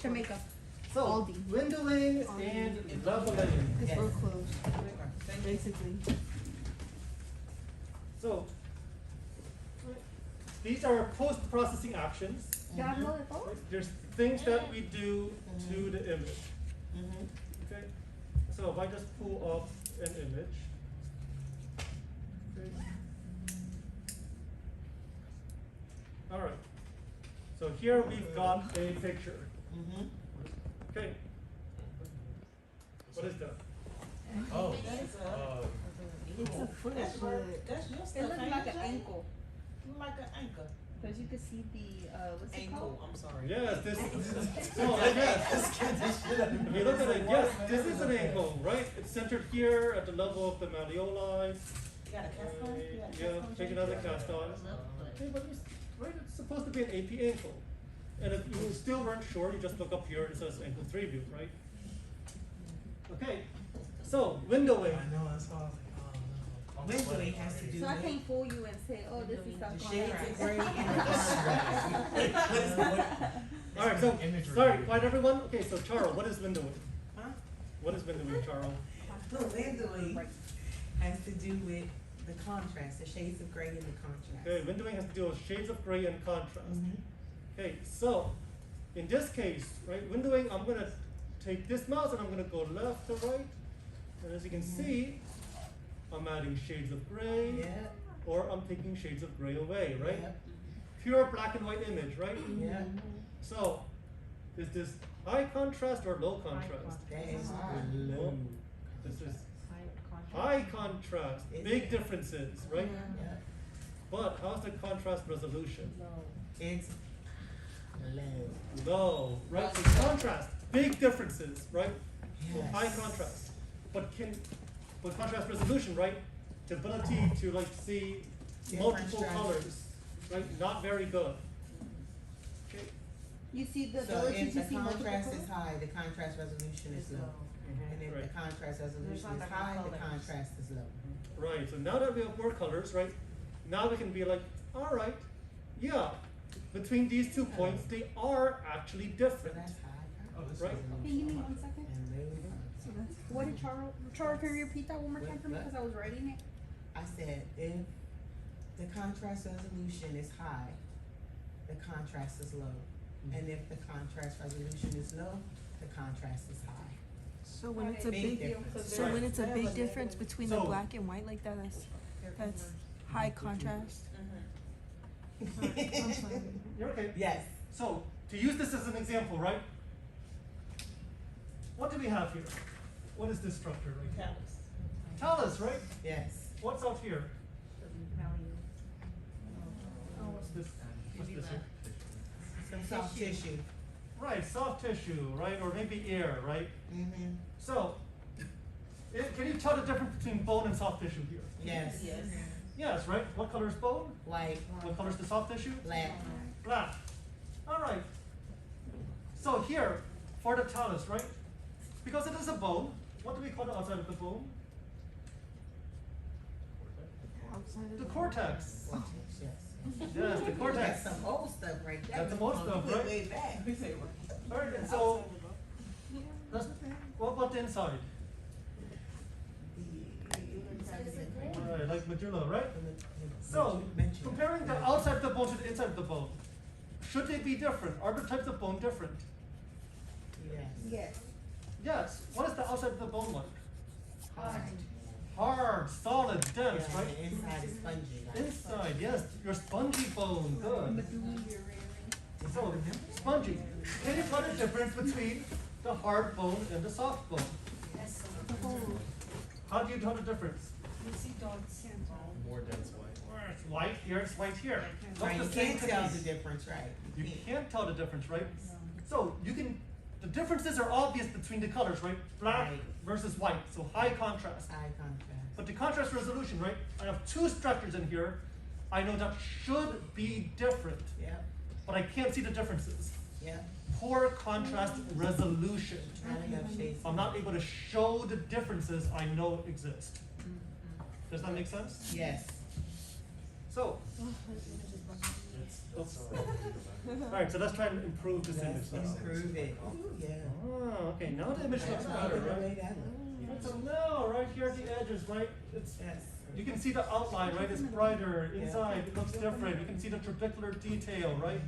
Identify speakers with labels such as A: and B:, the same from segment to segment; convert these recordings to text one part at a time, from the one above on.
A: Jamaica.
B: So,
A: Aldi.
B: windowing and leveling.
A: It's real close, basically.
B: So, these are post-processing actions.
A: Ya hablo de todo.
B: There's things that we do to the image. Okay? So if I just pull off an image. Okay. Alright. So here we've got a picture. Okay. What is that?
C: Oh.
A: It's a foot.
D: That's your stuff.
A: It looks
D: ain't
A: like
D: it,
A: an
D: Jay?
A: ankle.
D: Like an anchor.
A: Cause you can see the, what's it called?
D: Ankle, I'm sorry.
B: Yes, this yes. If you look at it, yes, this is an ankle, right? It's centered here at the level of the malleoli.
D: You got a cast on? You got a
B: Yeah,
D: cast on,
B: take
D: Jay?
B: another cast on. Okay, but it's, right, it's supposed to be an AP ankle. And if you still weren't sure, you just look up here and it says ankle 3 view, right? Okay, so windowing.
C: I know, that's why I was like, oh no.
D: Windowing has to do
A: So I
D: with
A: can't fool you and say, oh, this is
D: the
A: stuff
D: shades
A: going
D: of gray and the contrast.
B: Alright, so,
C: Imagery.
B: sorry, quiet everyone. Okay, so Charo, what is windowing?
D: Huh?
B: What is windowing, Charo?
D: No, windowing has to do with the contrast, the shades of gray and the contrast.
B: Okay, windowing has to do with shades of gray and contrast. Okay, so, in this case, right, windowing, I'm gonna take this mouse and I'm gonna go left to right. And as you can see, I'm adding shades of gray,
D: Yeah,
B: or I'm taking shades of gray away, right?
D: yeah,
B: Pure black and white image, right?
D: yeah.
B: So, is this high contrast or low contrast?
D: That is
B: Low.
D: low.
B: This is high contrast, big differences, right?
D: Yeah.
B: But how's the contrast resolution?
D: It's low.
B: Low, right? So contrast, big differences, right? So
D: Yes.
B: high contrast. But contrast resolution, right? The ability to like see
D: Different
B: multiple
D: strategies.
B: colors, right? Not very good. Okay.
A: You see the
D: So
A: ability
D: if
A: to
D: the
A: see multiple
D: contrast
A: colors?
D: is high, the contrast resolution is low. And if the
B: Right.
D: contrast resolution is high, the contrast is low.
B: Right, so now that we have more colors, right? Now we can be like, all right, yeah, between these 2 points, they are actually
D: So
B: different.
D: that's high
C: Oh, this
B: Right.
C: is-
A: Can you give me 1 second?
D: and low
A: So that's, what did Charo, can you repeat that one more time for me, cause I was writing it?
D: I said, if the contrast resolution is high, the contrast is low. And if the contrast resolution is low, the contrast is high.
E: So when it's a
D: Big
E: big,
D: difference.
E: so when
B: Right.
E: it's a big difference between the
B: So-
E: black and white like that, that's high contrast. I'm sorry.
B: You're okay.
D: Yes.
B: So, to use this as an example, right? What do we have here? What is this structure right here? Talus, right?
D: Yes.
B: What's out here? Oh, what's this? What's this here?
D: Some soft tissue.
B: Right, soft tissue, right? Or maybe air, right?
D: Mm-hmm.
B: So, can you tell the difference between bone and soft tissue here?
D: Yes.
B: Yes, right? What color is bone?
D: White,
B: What color is the soft tissue?
D: black.
B: Black. All right. So here, for the talus, right? Because it is a bone, what do we call the outside of the bone?
E: Outside of
B: The cortex.
D: Cortex, yes.
B: Yes, the
D: That's
B: cortex.
D: some old stuff right there.
B: That's some old stuff, right?
D: Way back.
B: All right, and so, what about the inside? All right, like medulla, right? So, comparing the outside of the bone to the inside of the bone, should they be different? Are the types of bone different?
D: Yes.
A: Yes.
B: Yes. What is the outside of the bone like?
D: Hard.
B: Hard, solid, dense,
D: Yeah,
B: right?
D: the inside is spongy. Like
B: Inside, yes, your spongy bone, good. So, spongy. Can you tell the difference between the hard bone and the soft bone? How do you tell the difference?
C: More dense white.
B: It's white here, it's white here. Look
D: Right,
B: the
D: you
B: same
D: can't tell
B: piece.
D: the difference, right?
B: You can't tell the difference, right? So you can, the differences are obvious between the colors, right? Black
D: Right.
B: versus white, so high contrast.
D: Eye contrast.
B: But the contrast resolution, right? I have two structures in here. I know that should be different,
D: Yep,
B: but I can't see the differences.
D: yep.
B: Poor contrast resolution.
D: Not enough shades.
B: I'm not able to show the differences I know exist. Does that make sense?
D: Yes.
B: So, Oops. Alright, so let's try and improve this image
D: Let's
B: now.
D: improve it. Oh, yeah.
B: Oh, okay, now the image looks better, right? Right, so now, right here at the edges, right, it's,
D: Yes.
B: you can see the outline, right, it's brighter, inside it looks different, you can see the trabecular detail, right?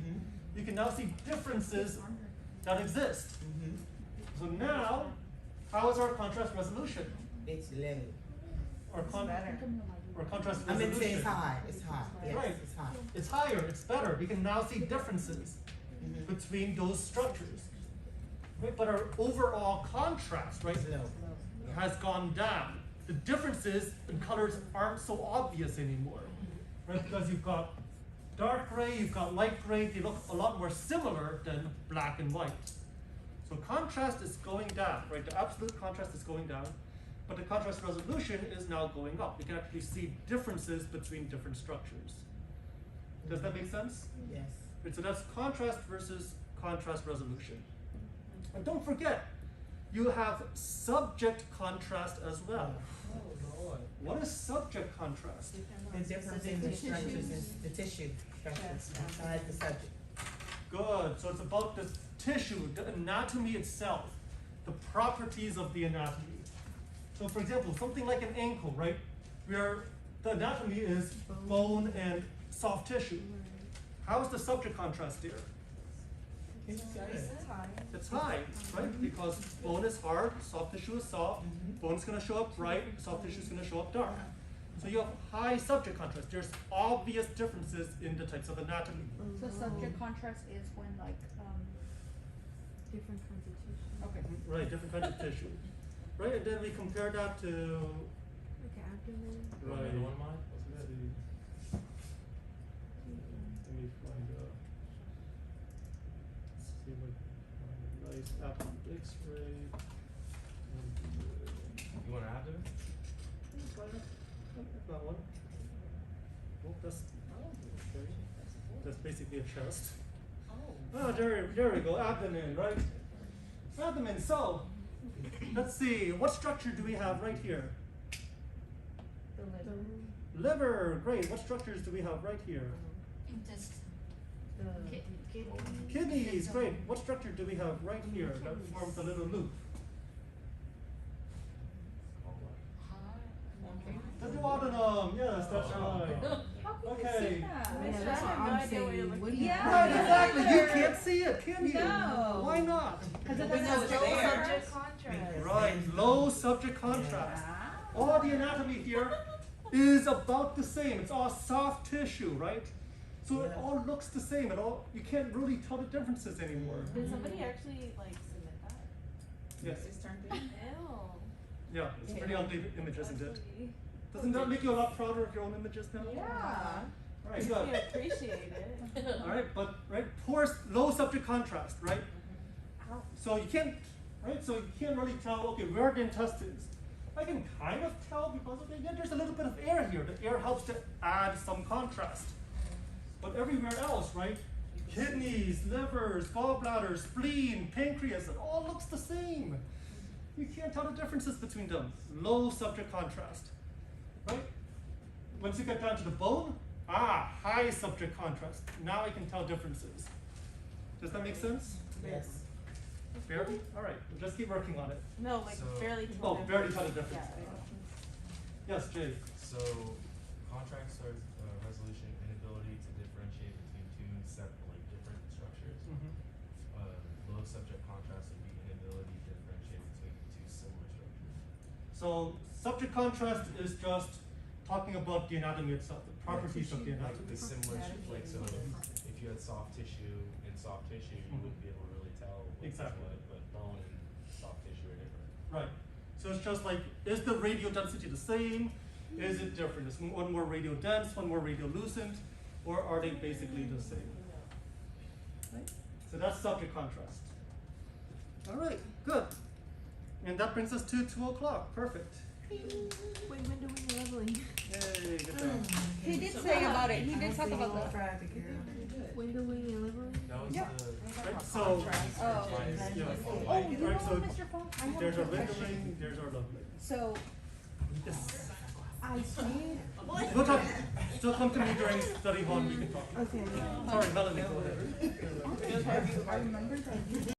B: You can now see differences that exist. So now, how is our contrast resolution?
D: It's low.
B: Or contrast
D: I meant to say
B: resolution?
D: it's high. It's high. Yes,
B: Right.
D: it's high.
B: It's higher, it's better, we can now see differences between those structures. Right, but our overall contrast, right,
D: It's low.
B: has gone down. The differences in colors aren't so obvious anymore, right? Because you've got dark gray, you've got light gray, they look a lot more similar than black and white. So contrast is going down, right? The absolute contrast is going down, but the contrast resolution is now going up. You can actually see differences between different structures. Does that make sense?
D: Yes.
B: Right, so that's contrast versus contrast resolution. And don't forget, you have subject contrast as well.
C: Oh, Lord.
B: What is subject contrast?
D: The difference in the structures and the tissue structures inside the subject.
B: Good, so it's about the tissue, the anatomy itself, the properties of the anatomy. So for example, something like an ankle, right? Where the anatomy is bone and soft tissue. How is the subject contrast there?
D: It's good.
B: It's high, right? Because bone is hard, soft tissue is soft, bone's gonna show up bright, soft tissue is gonna show up dark. So you have high subject contrast. There's obvious differences in the types of anatomy.
A: So subject contrast is when like
E: Different kinds of tissue.
A: okay.
B: Right, different kinds of tissue. Right, and then we compare that to,
E: Like abdomen.
C: You want another one of mine? What's
B: let me find see if I can find a nice abdomen X-ray.
C: You want an abdomen?
B: That one. Oh, that's basically a chest. Oh, there we go, abdomen, right? Abdomen, so, let's see, what structure do we have right here? Liver, great, what structures do we have right here? Kidneys, great, what structure do we have right here that forms a little loop? The duodenum, yes, that's right.
A: How can
B: Okay.
A: you see that?
E: Yeah, that's what I'm saying. What do you
A: Yeah.
B: Right, exactly, you can't see it, can you?
A: No.
B: Why not?
A: Because it
E: We know
A: doesn't
E: it's
A: show
E: there.
A: subject
E: contrast.
B: Right, low subject contrast.
A: Ah.
B: All the anatomy here is about the same. It's all soft tissue, right? So it all looks the same. It all, you can't really tell the differences anymore.
F: Did somebody actually like submit that?
B: Yes.
F: Ew.
B: Yeah, it's pretty ugly image, isn't it? Doesn't that make you a lot prouder of your own images now?
F: Yeah.
B: Right,
F: We
B: good.
F: appreciate it.
B: Alright, but right, low subject contrast, right? So you can't really tell, okay, where are the intestines? I can kind of tell because, okay, yeah, there's a little bit of air here. The air helps to add some contrast. But everywhere else, right? Kidneys, livers, gallbladders, spleen, pancreas, it all looks the same. You can't tell the differences between them. Low subject contrast, right? Once you get down to the bone, high subject contrast. Now I can tell differences. Does that make sense?
D: Yes.
B: Barely? All right, we'll just keep working on it.
F: No, like
C: So-
F: barely.
B: Oh, barely tell the difference. Yes, Jay.
C: So, contrast or resolution, inability to differentiate between two different structures. Low subject contrast would be inability to differentiate between two similar structures.
B: So subject contrast is just talking about the anatomy itself, the properties of the
C: Like
B: anatomy.
C: the similar, so if you had soft tissue, you wouldn't be able to really tell what was
B: Exactly.
C: what, but bone and soft tissue are different.
B: Right. So it's just like, is the radial density the same? Is it different? Is one more radial dense, one more radial lucent, or are they basically the same? Right? So that's subject contrast. All right, good. And that brings us to 2 o'clock. Perfect.
E: Wait, when do we leveling?
B: Yay, good job.
A: He did say about it. He did talk about that.
E: When do we leveling?
C: That was
A: Yeah.
B: Right, so,
A: Oh.
B: yeah.
A: Oh, you know
B: Right, so
A: what, Mr. Phung? I have
B: there's
A: a
B: our
A: quick question.
B: rendering, there's our lovely.
A: So,
B: Yes.
A: I did.
B: We'll talk, so come to me during study hall and we can talk.
E: Okay.
B: Sorry, Melanie, go ahead.
A: I remember that you